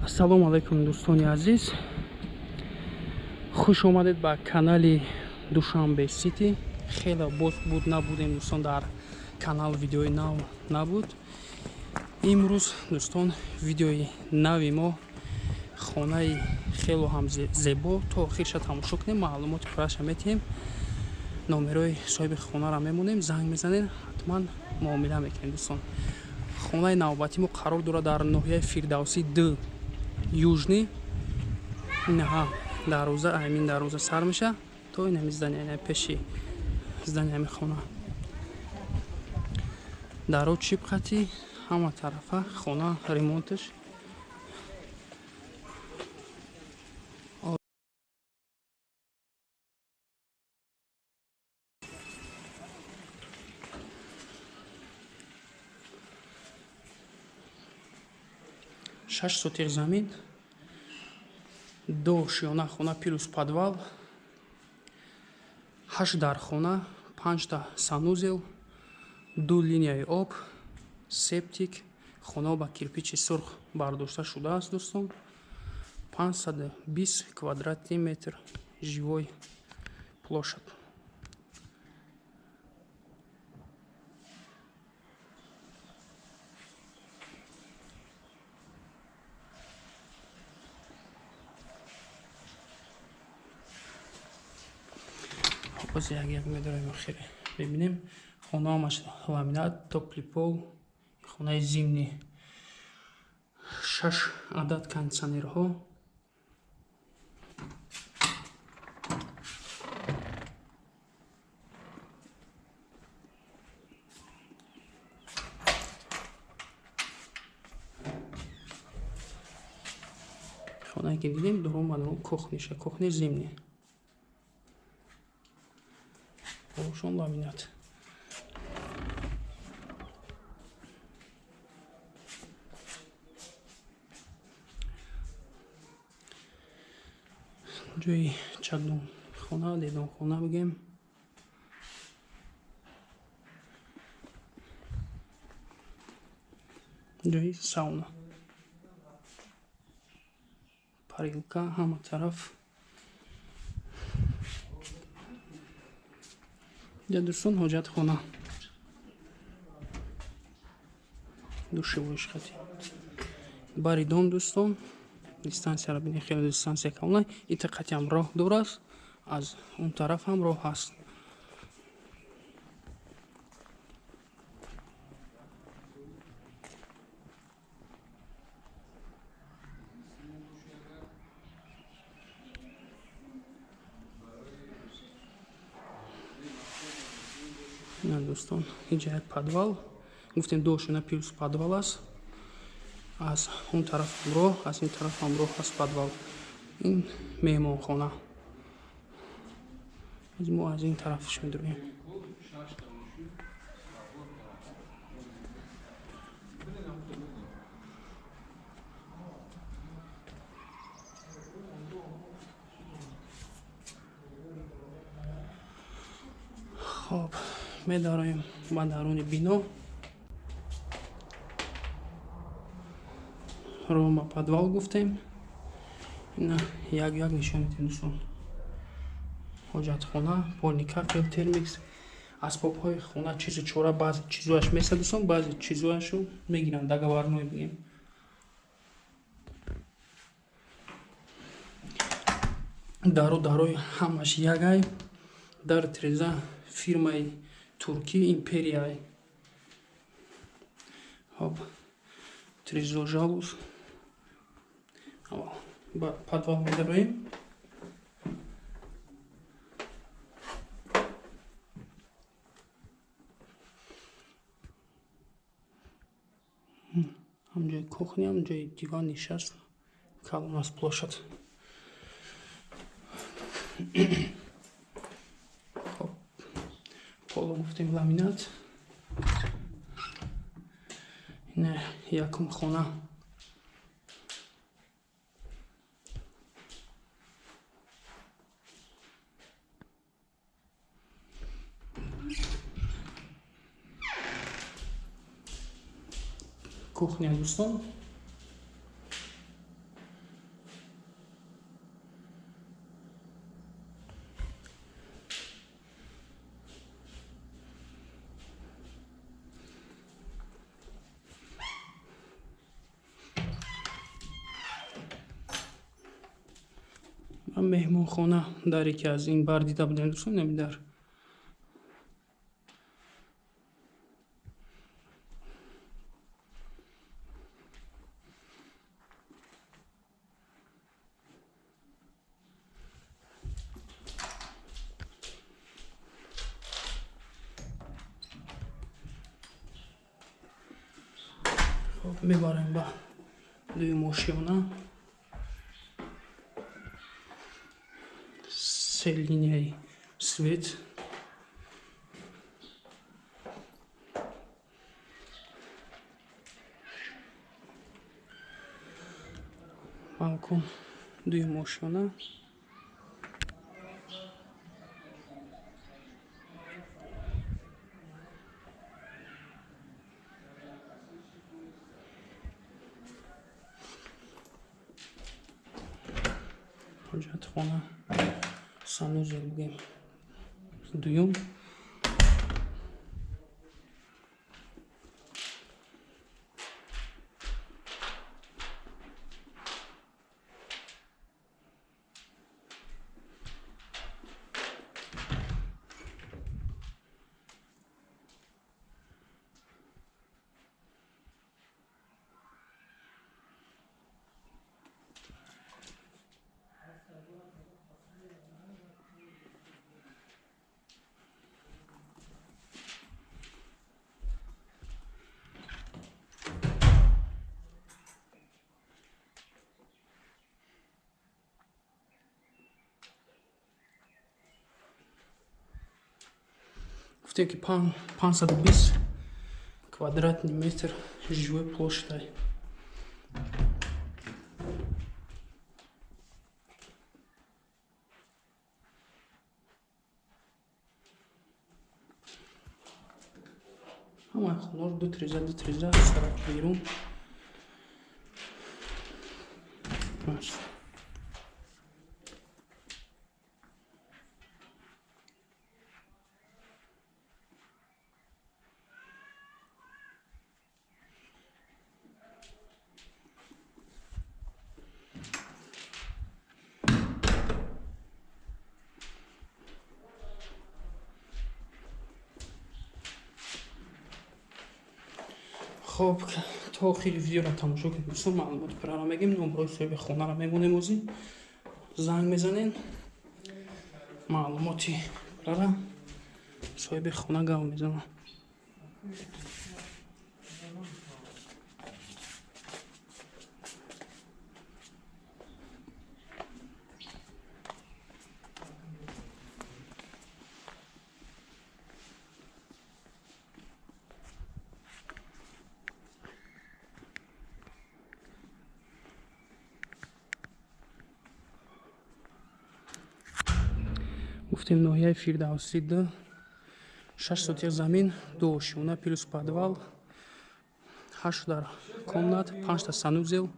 Ассалому алайкум дӯстони азиз. Хуш омадед ба канали Душанбе Сити. Хеле боз буд набудем дӯстон, дар канал видеои нав набуд. Имрӯз дӯстон видеои нави мо хонаи хело ҳам зебо. То охирша тамошо кунем, маълумоти пурраша метиҳем. номерои соҳиби хонаро мемонем, занг мезанем, ҳатман муомила мекунем дӯстон. хонаи навбатӣ мо қарор дорад дар ноҳияи Фирдавсӣ Д южни. Инаҳа дарвоза, амин дарвоза сар меша то инами здания, пеши здания хона. Даро чипқати ҳама тарафа хона ремонтш. Шаш сотиқ замин, до шиёна хона плюс подвал, 8 дархона, 5 та санузел, 2 линияи об, септик, хона ба кирпичи сурх бардошта шудааст дӯстон. 520 квадратный метр живой площадь. Боз як медораем охире бибинем. Хона ҳамаш ламинат, топли пол, хонаи зимни, 6 адад кондитсионерҳо. Хонае ки дидем дурум ба дурум кухниша, кухни зимни. Рошон ламинат. ҷои чакдонхона, дедонхона бигем. ҷои сауна. Парилка ҳама тараф. Я дӯстон ҳоҷатхона. Душевой шхати. Бари дом дӯстон. Дистансияро бинед, хеле дистансия калон. Итақати ҳам роҳ дур аст. Аз он тараф ҳам роҳ аст. На дӯстон, инҷа як подвал. Гуфтем дошина плюс подвал аст. Аз он тараф ҳам роҳ, аз ин тараф ҳам роҳ аст подвал. Ин меҳмонхона. Мо аз ин тарафш медурем. хоб медароем ба даруни бино. роҳ ба подвал гуфтем. Ина як нишон медиҳем дӯстон. ҳоҷатхона, полника, термикс, асбобҳои хона, чизу чора, баъзе чизояш меса дӯстон, баъзе чизояшро мегиранд, договорной бигем. Дарои ҳамаш ягай. Дар тиреза фирмаи туркӣ Империяй. Хоб тирезо жалуз. Ба подвал медароем. ҳамҷои кухня, ҳамҷои диван нишаст. Калон аст площадь. Поло гуфтем ламинат. Ина якум хона. кухня дӯстон. меҳмонхона даре ки аз ин бар дида будем дӯстон ин дар мебарем ба дуюм ошёна. Се линияи свет. Балкон, дуюм ошёна. ҳоҷатхона, санузел бигем дуюм. Гуфтем ки 520 квадратный метр жилой площадь. Ҳамаи хонаҳо ду треза сарак берун. خب تا آخر ویدیو را تماشا کنید دوستان. معلومات پرا میگیم، نمره صاحب خانه را میمونیم اوزی زنگ میزنین، معلوماتی پرا صاحب خانه گام میزنن. گفتیم ناحیه فیردوسی 6 сотих замин, 2 ошёна плюс подвал, 8 дар комнат, 5 та санузел,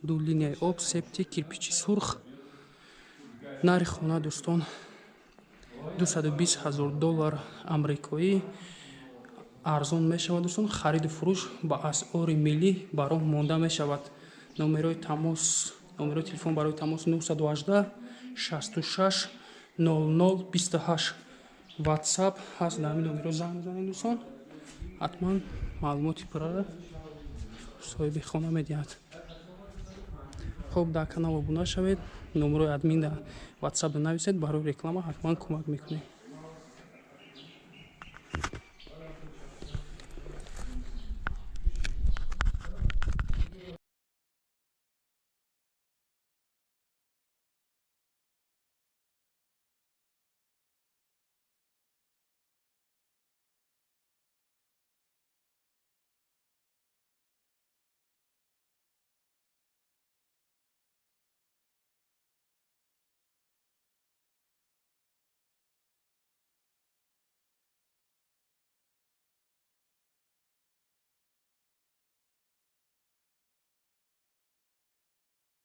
2 линияи об, септик, кирпичи сурх. Нархи хона дӯстон $220,000 амрикоӣ арзон мешавад дӯстон. Хариду фурӯш ба асъори миллӣ баром монда мешавад. номерои телефон барои тамос 918 66 0028. WhatsApp ҳаст, дар ҳамин номеро занг мезанед дӯстон. ҳатман маълумоти пурра соҳиби хона медиҳад. хуб, дар канал обуна шавед, номерои админ дар WhatsApp нависед, барои реклама ҳатман кӯмак мекунем.